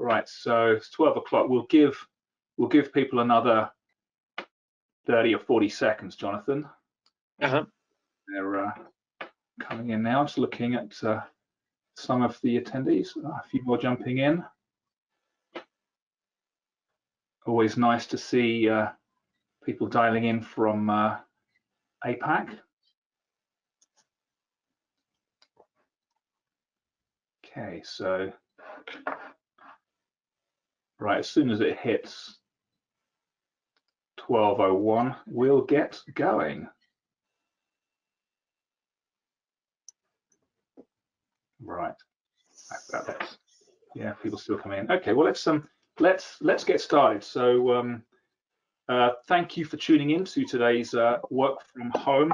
Right, so it's 12 o'clock. We'll give people another 30 or 40 seconds, Jonathan. Uh-huh. They're coming in now. Just looking at some of the attendees. A few more jumping in. Always nice to see people dialing in from APAC. Okay, so right, as soon as it hits 12:01, we'll get going. Right. Yeah, people still coming in. Okay, well let's get started. So thank you for tuning in to today's work from home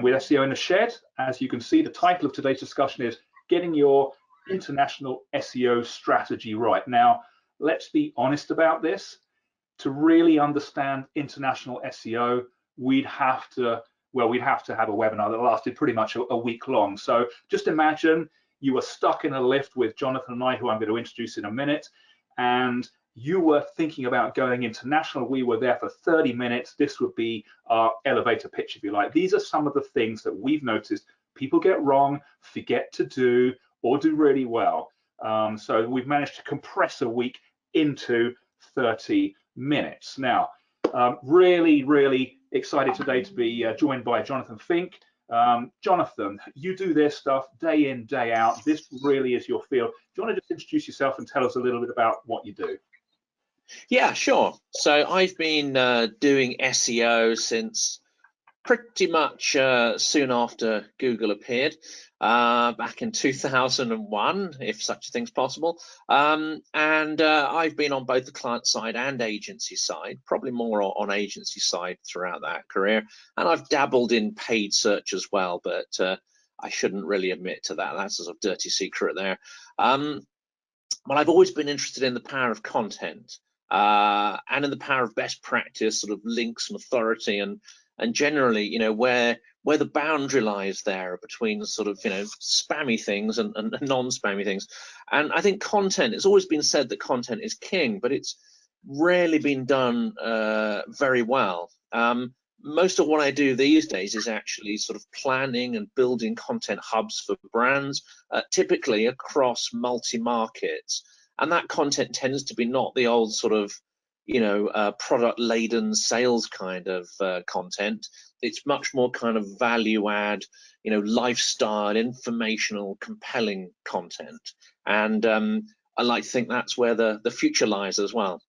with SEO in the Shed. As you can see, the title of today's discussion is Getting Your International SEO Strategy Right. Now, let's be honest about this. To really understand international SEO, we'd have to have a webinar that lasted pretty much a week long. So just imagine you were stuck in a lift with Jonathan and I, who I'm going to introduce in a minute, and you were thinking about going international. We were there for 30 minutes. This would be our elevator pitch, if you like. These are some of the things that we've noticed people get wrong, forget to do, or do really well. So we've managed to compress a week into 30 minutes. Now, really excited today to be joined by Jonathan Fink. Jonathan, you do this stuff day in, day out. This really is your field. Do you want to just introduce yourself and tell us a little bit about what you do? Yeah, sure. So I've been doing SEO since pretty much soon after Google appeared, back in 2001, if such a thing's possible. And I've been on both the client side and agency side, probably more on agency side throughout that career. And I've dabbled in paid search as well, but I shouldn't really admit to that. That's a sort of dirty secret there. But I've always been interested in the power of content and in the power of best practice, sort of links and authority, and generally, you know, where the boundary lies there between sort of, you know, spammy things and non-spammy things. And I think content, it's always been said that content is king, but it's rarely been done very well. Most of what I do these days is actually sort of planning and building content hubs for brands, typically across multi-markets. And that content tends to be not the old sort of, you know, product-laden sales kind of content. It's much more kind of value-add, you know, lifestyle, informational, compelling content. And I like to think that's where the future lies as well.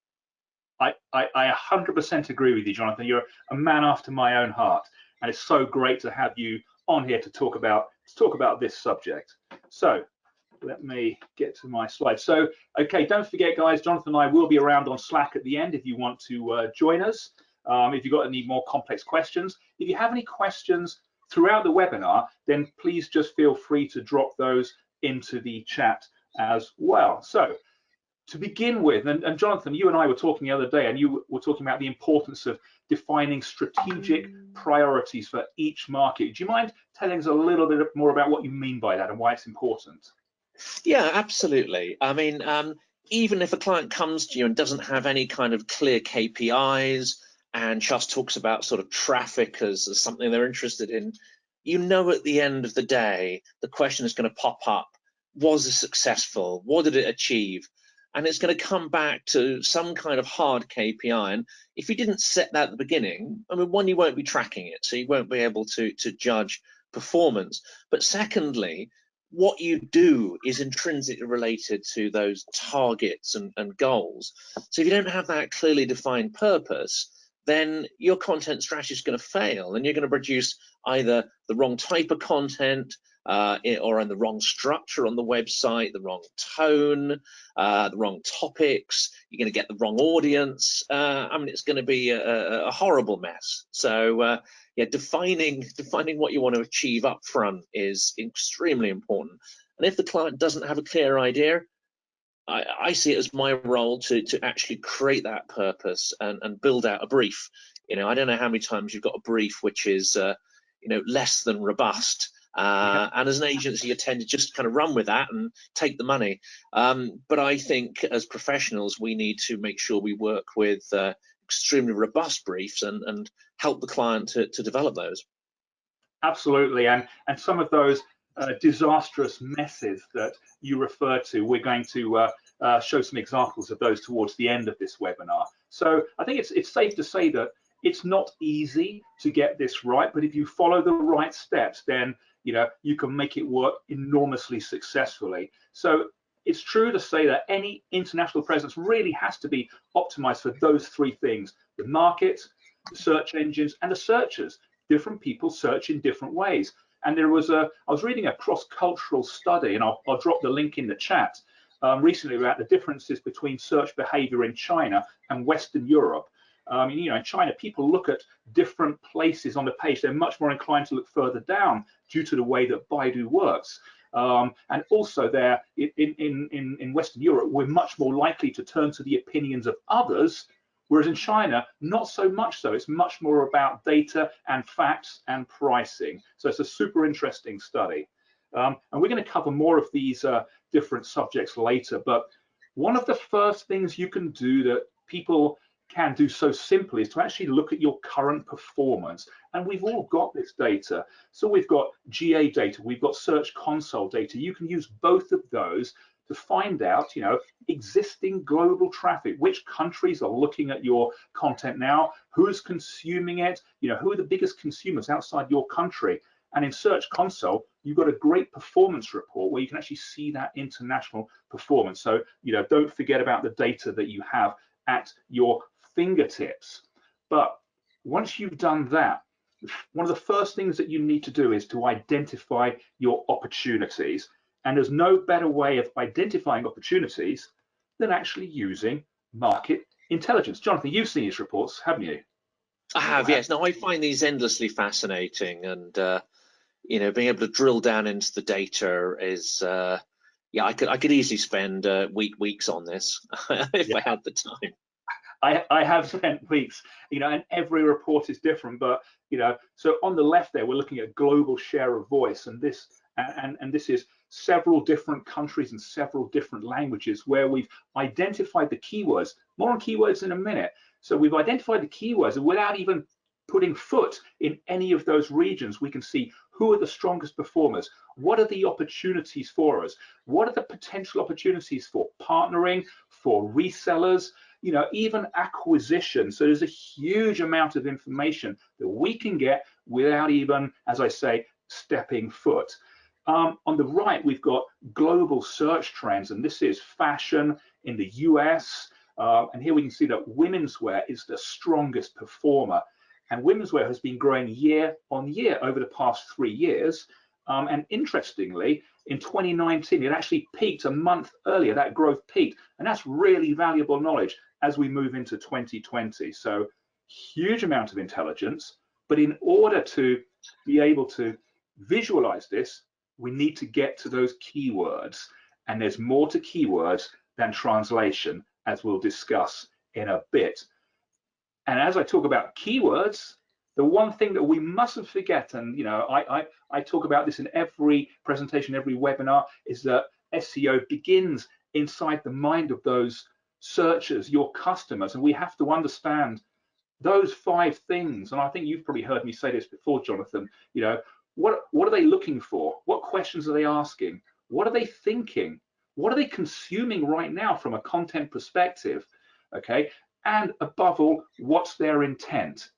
I 100% agree with you, Jonathan. You're a man after my own heart, and it's so great to have you on here to talk about this subject. So let me get to my slide. So, okay, don't forget, guys, Jonathan and I will be around on Slack at the end if you want to join us. If you've got any more complex questions. If you have any questions throughout the webinar, then please just feel free to drop those into the chat as well. So, to begin with, and Jonathan, you and I were talking the other day, and you were talking about the importance of defining strategic priorities for each market. Do you mind telling us a little bit more about what you mean by that and why it's important? Yeah, absolutely. I mean, even if a client comes to you and doesn't have any kind of clear KPIs and just talks about sort of traffic as something they're interested in, you know, at the end of the day, the question is going to pop up: was it successful? What did it achieve? And it's going to come back to some kind of hard KPI. And if you didn't set that at the beginning, I mean, one, you won't be tracking it, so you won't be able to judge performance. But secondly, what you do is intrinsically related to those targets and goals. So if you don't have that clearly defined purpose, then your content strategy is going to fail, and you're going to produce either the wrong type of content, or in the wrong structure on the website, the wrong tone, the wrong topics. You're going to get the wrong audience. I mean, it's going to be a horrible mess. So yeah, defining what you want to achieve up front is extremely important. And if the client doesn't have a clear idea, I see it as my role to actually create that purpose and build out a brief. You know, I don't know how many times you've got a brief which is you know, less than robust. And as an agency, you tend to just kind of run with that and take the money. But I think as professionals, we need to make sure we work with extremely robust briefs and help the client to develop those. Absolutely, and some of those disastrous messes that you referred to, we're going to show some examples of those towards the end of this webinar. So I think it's safe to say that it's not easy to get this right, but if you follow the right steps, then you can make it work enormously successfully. So it's true to say that any international presence really has to be optimized for those three things: the market, the search engines, and the searchers. Different people search in different ways. And I was reading a cross-cultural study, and I'll drop the link in the chat, recently about the differences between search behavior in China and Western Europe. In China, people look at different places on the page. They're much more inclined to look further down due to the way that Baidu works. And also there in Western Europe, we're much more likely to turn to the opinions of others, whereas in China, not so much so. It's much more about data and facts and pricing. So it's a super interesting study. And we're going to cover more of these different subjects later. But one of the first things you can do that people can do so simply is to actually look at your current performance. And we've all got this data. So we've got GA data, we've got Search Console data. You can use both of those to find out, existing global traffic, which countries are looking at your content now, who's consuming it, who are the biggest consumers outside your country. And in Search Console, you've got a great performance report where you can actually see that international performance. So, don't forget about the data that you have at your fingertips. But once you've done that, one of the first things that you need to do is to identify your opportunities. And there's no better way of identifying opportunities than actually using market intelligence. Jonathan, you've seen these reports, haven't you? I have, yes. Now, I find these endlessly fascinating, and being able to drill down into the data is, I could easily spend weeks on this if I had the time. I have spent weeks, and every report is different. But so on the left there, we're looking at global share of voice, and this is several different countries and several different languages where we've identified the keywords. More on keywords in a minute. So we've identified the keywords, and without even putting foot in any of those regions, we can see who are the strongest performers, what are the opportunities for us, what are the potential opportunities for partnering, for resellers, even acquisition. So there's a huge amount of information that we can get without even, as I say, stepping foot. On the right, we've got global search trends, and this is fashion in the US. And here we can see that women's wear is the strongest performer. And women's wear has been growing year on year over the past 3 years. And interestingly, in 2019, it actually peaked a month earlier. That growth peaked. And that's really valuable knowledge as we move into 2020. So huge amount of intelligence. But in order to be able to visualize this, we need to get to those keywords. And there's more to keywords than translation, as we'll discuss in a bit. And as I talk about keywords, the one thing that we mustn't forget, and I talk about this in every presentation, every webinar, is that SEO begins inside the mind of those searchers, your customers, and we have to understand those 5 things. And I think you've probably heard me say this before, Jonathan. What are they looking for? What questions are they asking? What are they thinking? What are they consuming right now from a content perspective? Okay, and above all, what's their intent?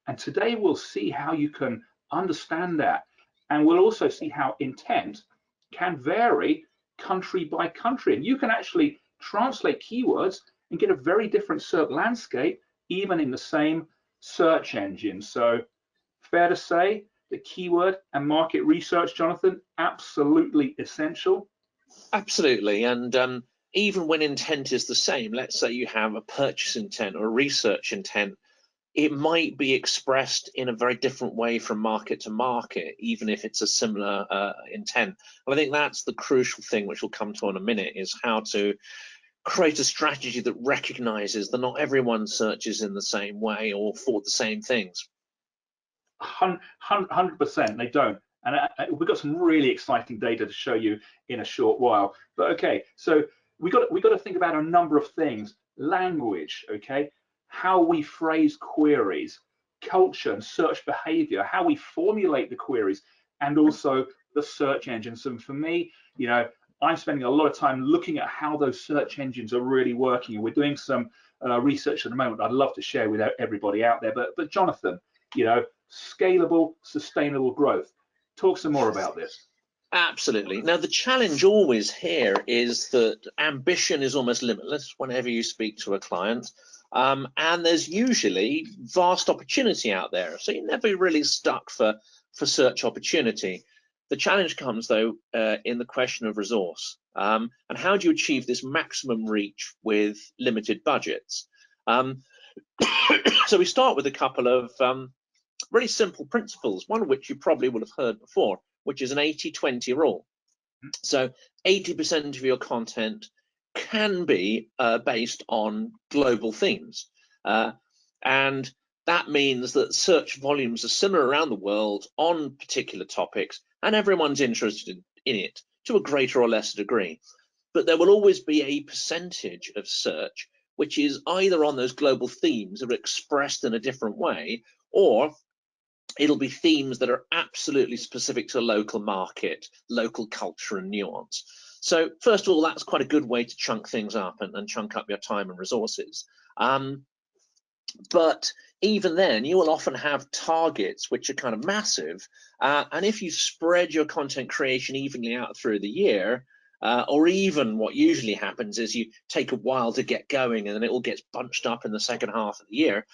And today we'll see how you can understand that, and we'll also see how intent can vary country by country, and you can actually translate keywords and get a very different search landscape even in the same search engine. So fair to say that keyword and market research, Jonathan, absolutely essential. Absolutely, and even when intent is the same, let's say you have a purchase intent or a research intent, it might be expressed in a very different way from market to market, even if it's a similar intent. And I think that's the crucial thing, which we'll come to in a minute, is how to create a strategy that recognizes that not everyone searches in the same way or for the same things. 100% they don't. And we've got some really exciting data to show you in a short while. But okay, so we got to think about a number of things. Language, okay, how we phrase queries, culture and search behavior, how we formulate the queries, and also the search engines. And for me, you know, I'm spending a lot of time looking at how those search engines are really working. And we're doing some research at the moment I'd love to share with everybody out there. But Jonathan, you know, scalable, sustainable growth. Talk some more about this. Absolutely. Now, the challenge always here is that ambition is almost limitless whenever you speak to a client. And there's usually vast opportunity out there. So you're never really stuck for search opportunity. The challenge comes, though, in the question of resource. And how do you achieve this maximum reach with limited budgets? So we start with a couple of really simple principles, one of which you probably will have heard before, which is an 80-20 rule. So 80% of your content can be based on global themes. And that means that search volumes are similar around the world on particular topics, and everyone's interested in it to a greater or lesser degree. But there will always be a percentage of search which is either on those global themes that are expressed in a different way, or it'll be themes that are absolutely specific to a local market, local culture and nuance. So first of all, that's quite a good way to chunk things up and chunk up your time and resources. But even then, you will often have targets which are kind of massive. And if you spread your content creation evenly out through the year, or even what usually happens is you take a while to get going and then it all gets bunched up in the second half of the year,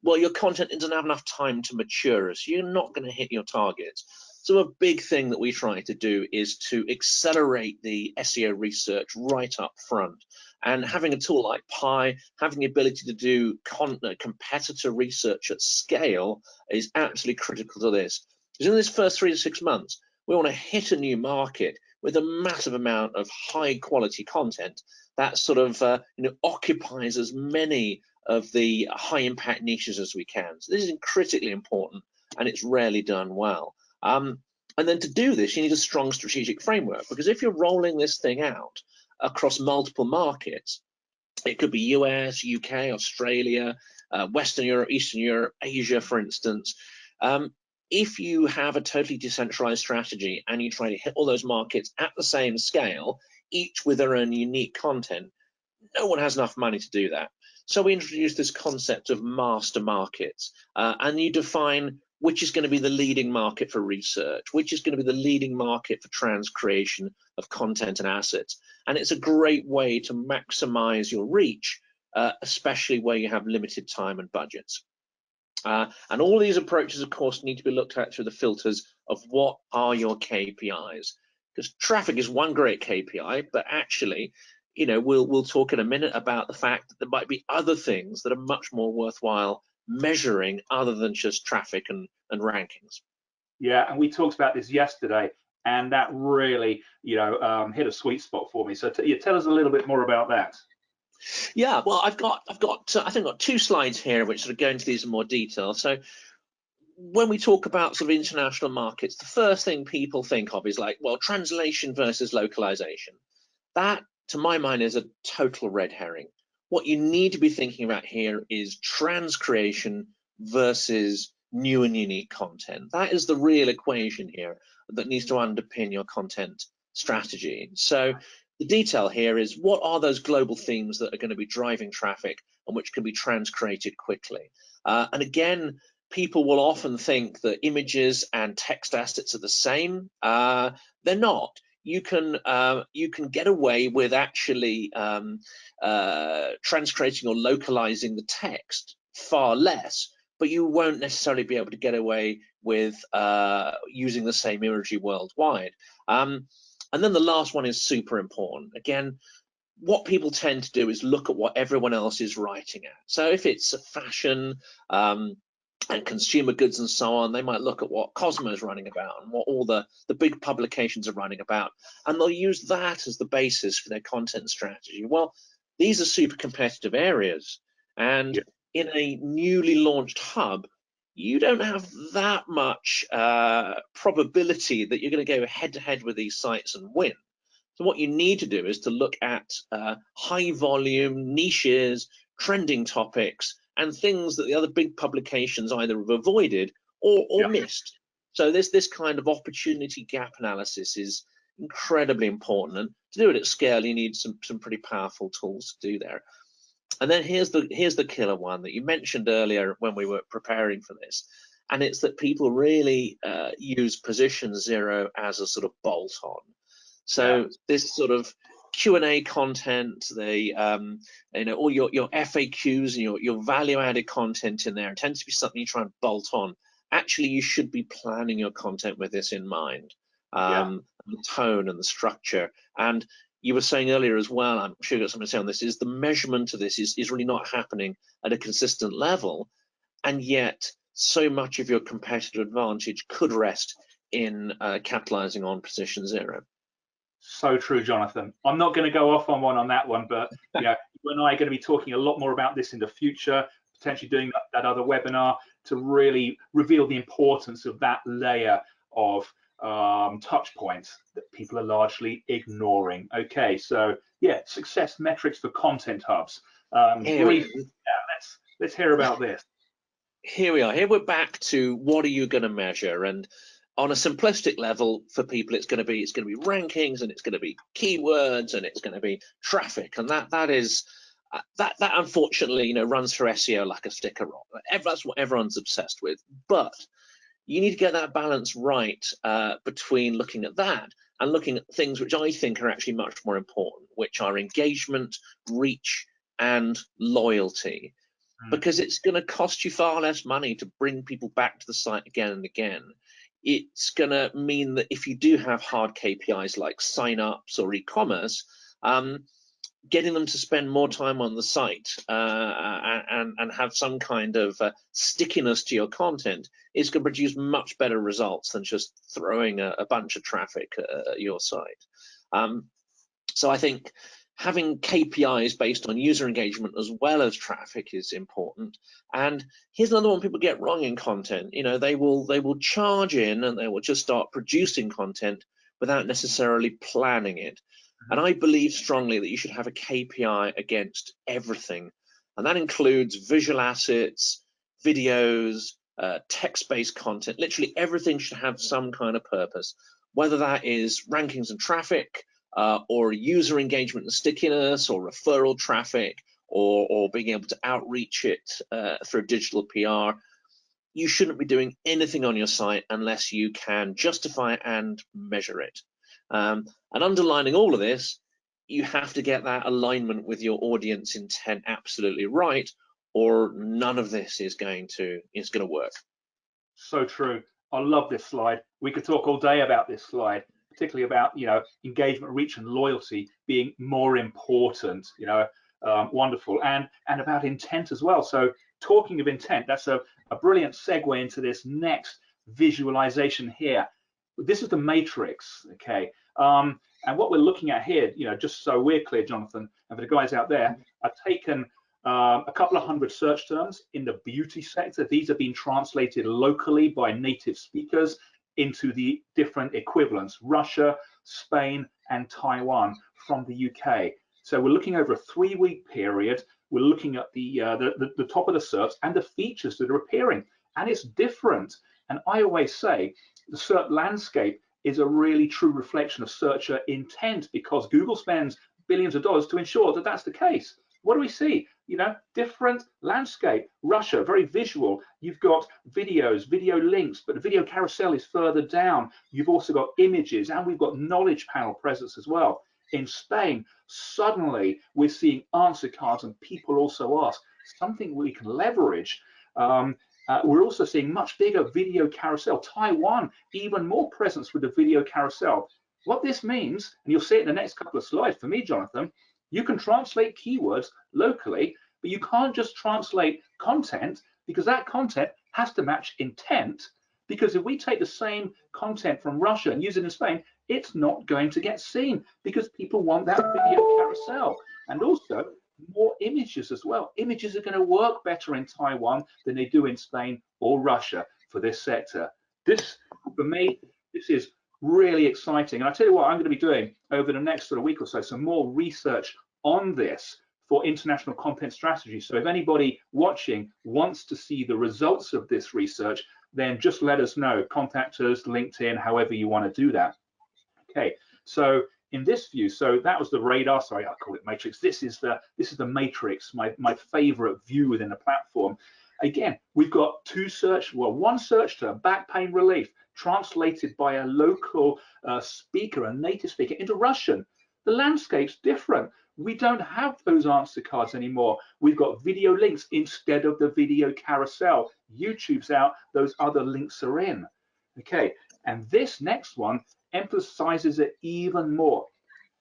well, your content doesn't have enough time to mature, so you're not going to hit your targets. So a big thing that we try to do is to accelerate the SEO research right up front. And having a tool like Pi, having the ability to do competitor research at scale is absolutely critical to this. Because in this first 3 to 6 months, we want to hit a new market with a massive amount of high quality content that sort of occupies as many of the high impact niches as we can. So this is critically important, and it's rarely done well. And then to do this, you need a strong strategic framework, because if you're rolling this thing out across multiple markets, it could be US, UK, Australia, Western Europe, Eastern Europe, Asia, for instance. If you have a totally decentralized strategy and you try to hit all those markets at the same scale, each with their own unique content, no one has enough money to do that. So we introduced this concept of master markets, and you define which is going to be the leading market for research, which is going to be the leading market for transcreation of content and assets. And it's a great way to maximize your reach, especially where you have limited time and budgets. And all these approaches, of course, need to be looked at through the filters of what are your KPIs. Because traffic is one great KPI, but actually, you know, we'll talk in a minute about the fact that there might be other things that are much more worthwhile measuring other than just traffic and rankings. Yeah, and we talked about this yesterday, and that really, you know, hit a sweet spot for me. So tell us a little bit more about that. Yeah, well, I think I've got 2 slides here which sort of go into these in more detail. So when we talk about sort of international markets, the first thing people think of is like, well, translation versus localization. That, to my mind, is a total red herring. What you need to be thinking about here is transcreation versus new and unique content. That is the real equation here that needs to underpin your content strategy. So the detail here is, what are those global themes that are going to be driving traffic and which can be transcreated quickly? And again, people will often think that images and text assets are the same. They're not. You can get away with actually transcreating or localizing the text far less, but you won't necessarily be able to get away with using the same imagery worldwide. And then the last one is super important. Again, what people tend to do is look at what everyone else is writing at. So if it's fashion and consumer goods and so on, they might look at what Cosmo is writing about and what all the big publications are writing about, and they'll use that as the basis for their content strategy. Well, these are super competitive areas, and in a newly launched hub, you don't have that much probability that you're going to go head to head with these sites and win. So what you need to do is to look at high volume niches, trending topics, and things that the other big publications either have avoided or Yeah. missed. So this kind of opportunity gap analysis is incredibly important, and to do it at scale, you need some pretty powerful tools to do there. And then here's the killer one that you mentioned earlier when we were preparing for this, and it's that people really use position zero as a sort of bolt-on. So this sort of Q&A content, all your FAQs and your value-added content in there tends to be something you try and bolt on. Actually, you should be planning your content with this in mind, the tone and the structure. And you were saying earlier as well, I'm sure you've got something to say on this, is the measurement of this is really not happening at a consistent level, and yet so much of your competitive advantage could rest in capitalizing on position zero. So true, Jonathan. I'm not going to go off on that one, but yeah, you and I are going to be talking a lot more about this in the future, potentially doing that other webinar to really reveal the importance of that layer of touch points that people are largely ignoring. Okay, so yeah, success metrics for content hubs. Let's hear about this. Here we are. Here we're back to what are you going to measure, and on a simplistic level for people, it's going to be rankings, and it's going to be keywords, and it's going to be traffic, and that unfortunately runs through SEO like a sticker rock. That's what everyone's obsessed with, but you need to get that balance right between looking at that and looking at things which I think are actually much more important, which are engagement, reach, and loyalty. Because it's going to cost you far less money to bring people back to the site again and again. It's going to mean that if you do have hard KPIs like sign-ups or e-commerce, getting them to spend more time on the site and have some kind of stickiness to your content is going to produce much better results than just throwing a bunch of traffic at your site. So I think having KPIs based on user engagement as well as traffic is important. And here's another one people get wrong in content. They will charge in and they will just start producing content without necessarily planning it. And I believe strongly that you should have a KPI against everything. And that includes visual assets, videos, text-based content. Literally everything should have some kind of purpose, whether that is rankings and traffic, or user engagement and stickiness, or referral traffic, or being able to outreach it through digital PR. You shouldn't be doing anything on your site unless you can justify and measure it. And underlining all of this, you have to get that alignment with your audience intent absolutely right, or none of this is going to work. So true. I love this slide. We could talk all day about this slide, particularly about engagement, reach, and loyalty being more important. Wonderful, and about intent as well. So talking of intent, that's a brilliant segue into this next visualization here. This is the matrix, okay? And what we're looking at here, just so we're clear, Jonathan, and for the guys out there, I've taken a couple of hundred search terms in the beauty sector. These have been translated locally by native speakers into the different equivalents: Russia, Spain, and Taiwan from the UK. So we're looking over a 3-week period. We're looking at the top of the SERPs and the features that are appearing, and it's different. And I always say the SERP landscape is a really true reflection of searcher intent, because Google spends billions of dollars to ensure that that's the case. What do we see? Different landscape. Russia, very visual. You've got videos, video links, but the video carousel is further down. You've also got images, and we've got knowledge panel presence as well. In Spain, suddenly we're seeing answer cards, and people also ask, something we can leverage. We're also seeing much bigger video carousel. Taiwan, even more presence with the video carousel. What this means, and you'll see it in the next couple of slides for me, Jonathan, you can translate keywords locally, but you can't just translate content, because that content has to match intent. Because if we take the same content from Russia and use it in Spain, it's not going to get seen, because people want that video carousel. And also, more images as well. Images are going to work better in Taiwan than they do in Spain or Russia for this sector. This, for me, this is really exciting. And I tell you what, I'm going to be doing over the next sort of week or so, some more research on this for international content strategy. So if anybody watching wants to see the results of this research, then just let us know. Contact us, LinkedIn, however you want to do that. Okay, so in this view, so that was the radar. Sorry, I call it matrix. This is the matrix, my favorite view within the platform. Again, we've got one search term, back pain relief, translated by a local speaker, a native speaker, into Russian. The landscape's different. We don't have those answer cards anymore. We've got video links instead of the video carousel. YouTube's out, those other links are in. Okay, and this next one emphasizes it even more.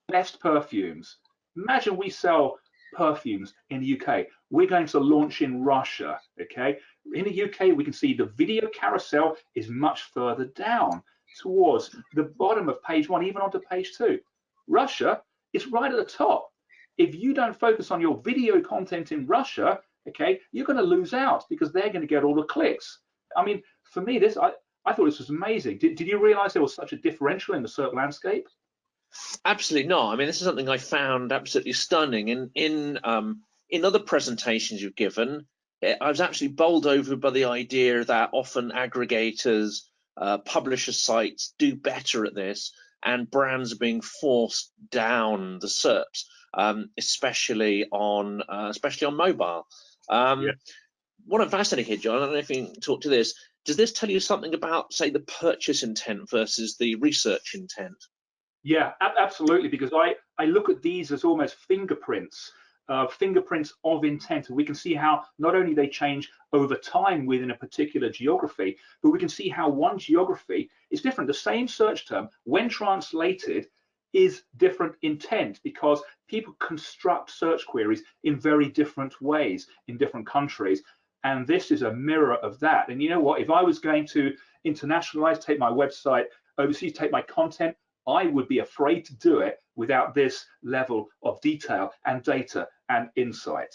Best perfumes. Imagine we sell perfumes in the UK. We're going to launch in Russia. Okay, in the UK, we can see the video carousel is much further down towards the bottom of page 1, even onto page 2. Russia is right at the top. If you don't focus on your video content in Russia, okay, you're going to lose out because they're going to get all the clicks. I mean, for me, I thought this was amazing. Did you realize there was such a differential in the search landscape? Absolutely not. I mean, this is something I found absolutely stunning. In other presentations you've given, I was actually bowled over by the idea that often aggregators, publisher sites do better at this, and brands are being forced down the SERPs, especially on mobile. Yeah. What I'm fascinated here, John, I don't know if you can talk to this. Does this tell you something about, say, the purchase intent versus the research intent? Yeah, absolutely, because I look at these as almost fingerprints of intent, and we can see how not only they change over time within a particular geography, but we can see how one geography is different. The same search term, when translated, is different intent because people construct search queries in very different ways in different countries. And this is a mirror of that. And you know what? If I was going to internationalize, take my website overseas, take my content, I would be afraid to do it without this level of detail and data and insight.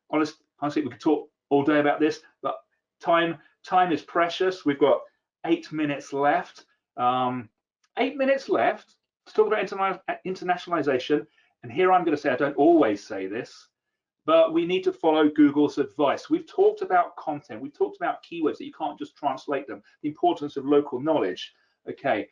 Honestly, we could talk all day about this, but time is precious. We've got 8 minutes left. 8 minutes left to talk about internationalization. And here I'm going to say, I don't always say this, but we need to follow Google's advice. We've talked about content. We've talked about keywords that you can't just translate them, the importance of local knowledge. Okay.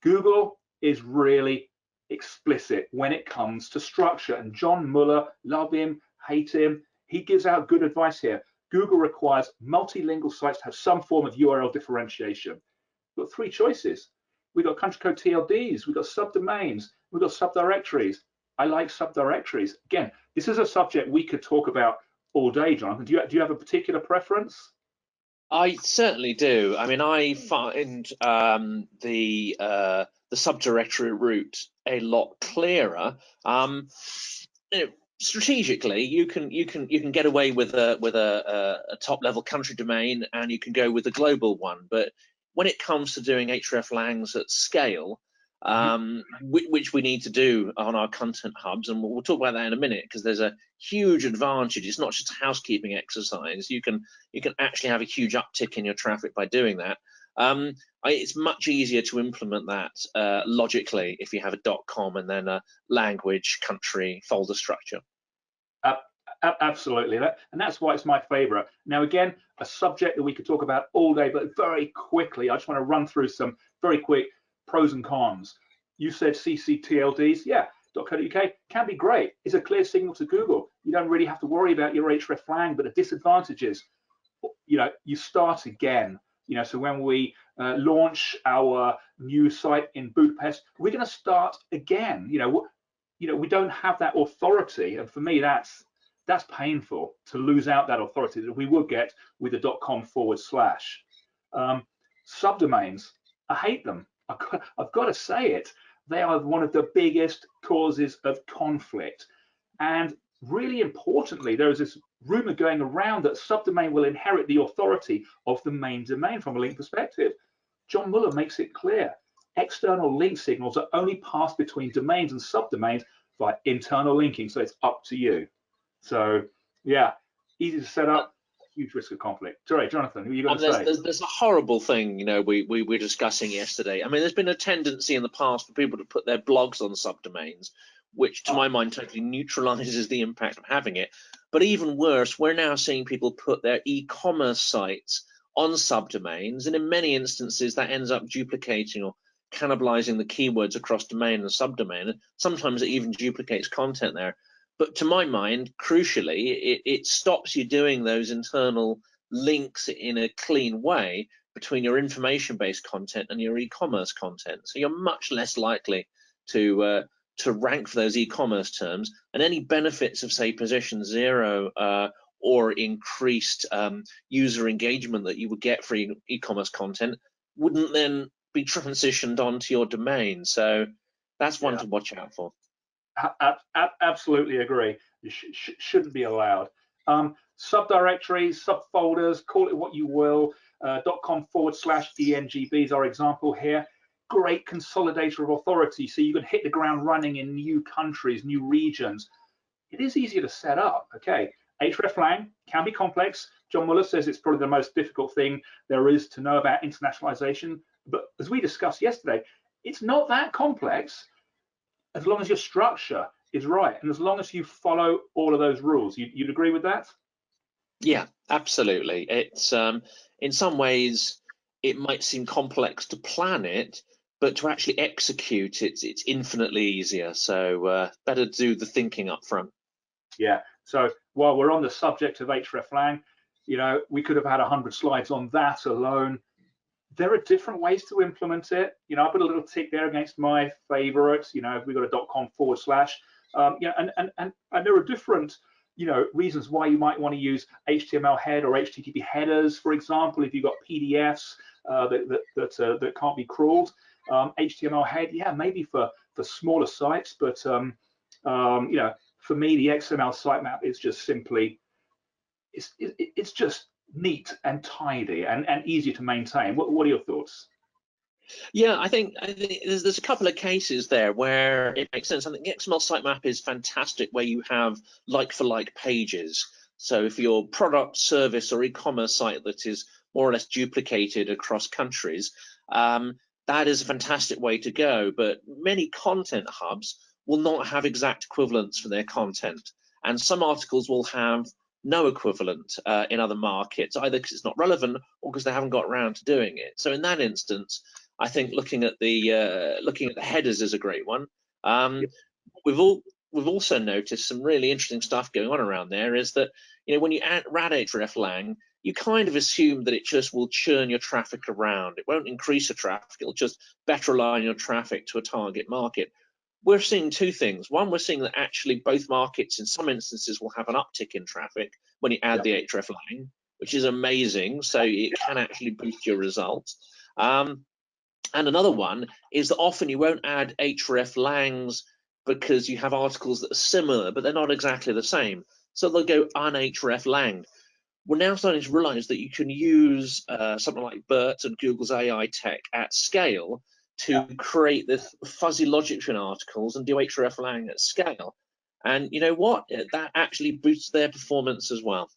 Google is really explicit when it comes to structure, and John Mueller, love him, hate him, he gives out good advice here. Google requires multilingual sites to have some form of URL differentiation. We've got 3 choices. We've got country code TLDs, we've got subdomains, we've got subdirectories. I like subdirectories. Again, this is a subject we could talk about all day, Jonathan. Do you have a particular preference? I certainly do. I mean, I find the subdirectory route a lot clearer. Strategically, you can get away with a top level country domain, and you can go with a global one. But when it comes to doing hreflangs at scale, which we need to do on our content hubs, and we'll talk about that in a minute, because there's a huge advantage. It's not just a housekeeping exercise. You can actually have a huge uptick in your traffic by doing that. It's much easier to implement that logically if you have a .com and then a language, country, folder structure. Absolutely, and that's why it's my favorite. Now, again, a subject that we could talk about all day, but very quickly, I just want to run through some very quick pros and cons. You said CCTLDs, yeah, .co.uk can be great. It's a clear signal to Google. You don't really have to worry about your hreflang, but the disadvantage is, you start again. So when we launch our new site in Budapest, we're going to start again. We don't have that authority, and for me, that's painful to lose out that authority that we would get with the .com/. Subdomains, I hate them. I've got to say it. They are one of the biggest causes of conflict. And really importantly, there is this rumor going around that subdomain will inherit the authority of the main domain from a link perspective. John Mueller makes it clear. External link signals are only passed between domains and subdomains by internal linking, so it's up to you. So yeah, easy to set up, huge risk of conflict. Sorry, Jonathan, who are you going to say? There's a horrible thing, we were discussing yesterday. I mean, there's been a tendency in the past for people to put their blogs on subdomains, which to my mind totally neutralizes the impact of having it. But even worse, we're now seeing people put their e-commerce sites on subdomains, and in many instances that ends up duplicating or cannibalizing the keywords across domain and subdomain. Sometimes it even duplicates content there. But to my mind, crucially, it stops you doing those internal links in a clean way between your information-based content and your e-commerce content. So you're much less likely to rank for those e-commerce terms, and any benefits of, say, position 0 or increased user engagement that you would get for e-commerce content wouldn't then be transitioned onto your domain. So that's one to watch out for. Absolutely agree. You shouldn't be allowed. Subdirectories, subfolders, call it what you will. .com/DNGB is our example here. Great consolidator of authority, so you can hit the ground running in new countries, new regions. It is easier to set up. Okay, hreflang can be complex. John Muller says it's probably the most difficult thing there is to know about internationalization. But as we discussed yesterday, it's not that complex as long as your structure is right and as long as you follow all of those rules. You'd agree with that? Yeah, absolutely. It's in some ways it might seem complex to plan it, but to actually execute it's infinitely easier. So better do the thinking up front. Yeah. So while we're on the subject of hreflang, we could have had 100 slides on that alone. There are different ways to implement it. I put a little tick there against my favorites. We've got a .com/. And there are different reasons why you might want to use HTML head or HTTP headers, for example, if you've got PDFs that can't be crawled. HTML head, yeah, maybe for smaller sites, but for me, the XML sitemap is just simply, it's just neat and tidy and easy to maintain. What are your thoughts? Yeah, I think there's a couple of cases there where it makes sense. I think the XML sitemap is fantastic where you have like-for-like pages. So if your product, service, or e-commerce site that is more or less duplicated across countries, that is a fantastic way to go. But many content hubs will not have exact equivalents for their content. And some articles will have no equivalent in other markets, either because it's not relevant or because they haven't got around to doing it. So in that instance, I think looking at the headers is a great one. We've also noticed some really interesting stuff going on around there. Is that when you add hreflang, you kind of assume that it just will churn your traffic around. It won't increase the traffic. It'll just better align your traffic to a target market. We're seeing two things. One, we're seeing that actually both markets in some instances will have an uptick in traffic when you add the hreflang, which is amazing. So it can actually boost your results. And another one is that often you won't add hreflangs because you have articles that are similar, but they're not exactly the same. So they'll go unhreflanged. We're now starting to realize that you can use something like BERT and Google's AI tech at scale to create this fuzzy logic between articles and do hreflang at scale. And you know what? That actually boosts their performance as well.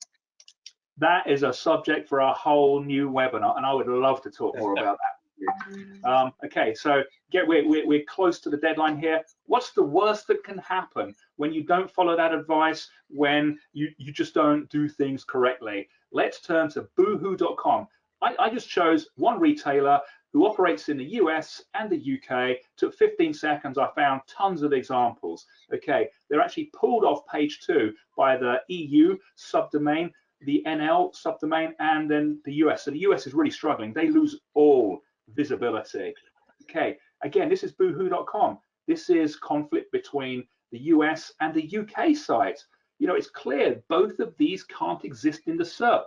That is a subject for a whole new webinar, and I would love to talk more about that. Okay, so we're close to the deadline here. What's the worst that can happen when you don't follow that advice, when you just don't do things correctly? Let's turn to boohoo.com. I just chose one retailer who operates in the US and the UK. Took 15 seconds. I found tons of examples. Okay, they're actually pulled off page 2 by the EU subdomain, the NL subdomain, and then the US. So the US is really struggling. They lose all visibility. Okay, again, this is boohoo.com. This is conflict between the US and the UK site. It's clear both of these can't exist in the SERP.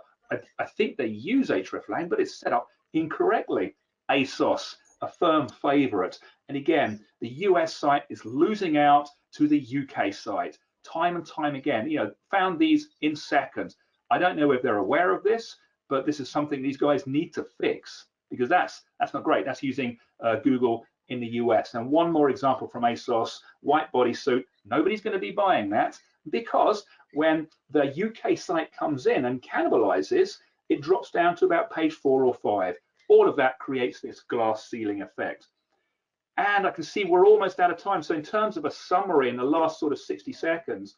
I think they use hreflang, but it's set up incorrectly. ASOS, a firm favorite. And again, the US site is losing out to the UK site time and time again. Found these in seconds. I don't know if they're aware of this, but this is something these guys need to fix, because that's not great. That's using Google in the US. And one more example from ASOS, white bodysuit. Nobody's going to be buying that. because when the UK site comes in and cannibalizes, it drops down to about page 4 or 5. All of that creates this glass ceiling effect. And I can see we're almost out of time. So in terms of a summary in the last sort of 60 seconds,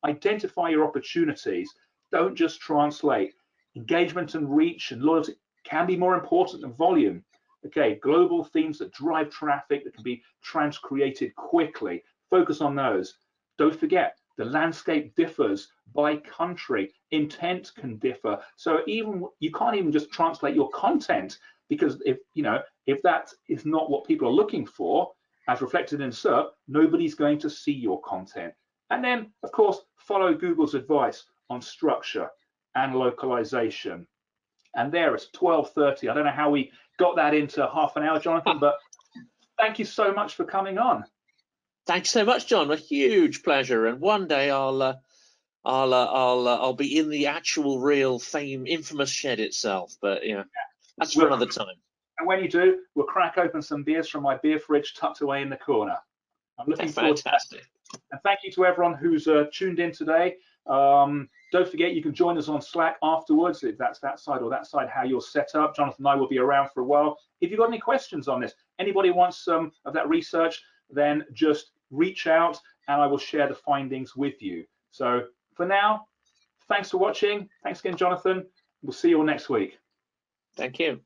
identify your opportunities. Don't just translate. Engagement and reach and loyalty can be more important than volume. Okay, global themes that drive traffic that can be trans-created quickly. Focus on those. Don't forget, the landscape differs by country. Intent can differ. So even you can't even just translate your content, because if that is not what people are looking for, as reflected in SERP, nobody's going to see your content. And then, of course, follow Google's advice on structure and localization. And there it's 12:30. I don't know how we got that into half an hour, Jonathan, but thank you so much for coming on. Thanks so much, John. A huge pleasure. And one day I'll be in the actual real infamous shed itself. But that's for another time. And when you do, we'll crack open some beers from my beer fridge tucked away in the corner. I'm looking forward to that. And thank you to everyone who's tuned in today. Don't forget, you can join us on Slack afterwards, if that's that side or that side, how you're set up. Jonathan and I will be around for a while. If you've got any questions on this, anybody wants some of that research, then just reach out and I will share the findings with you. So for now, thanks for watching. Thanks again, Jonathan. We'll see you all next week. Thank you.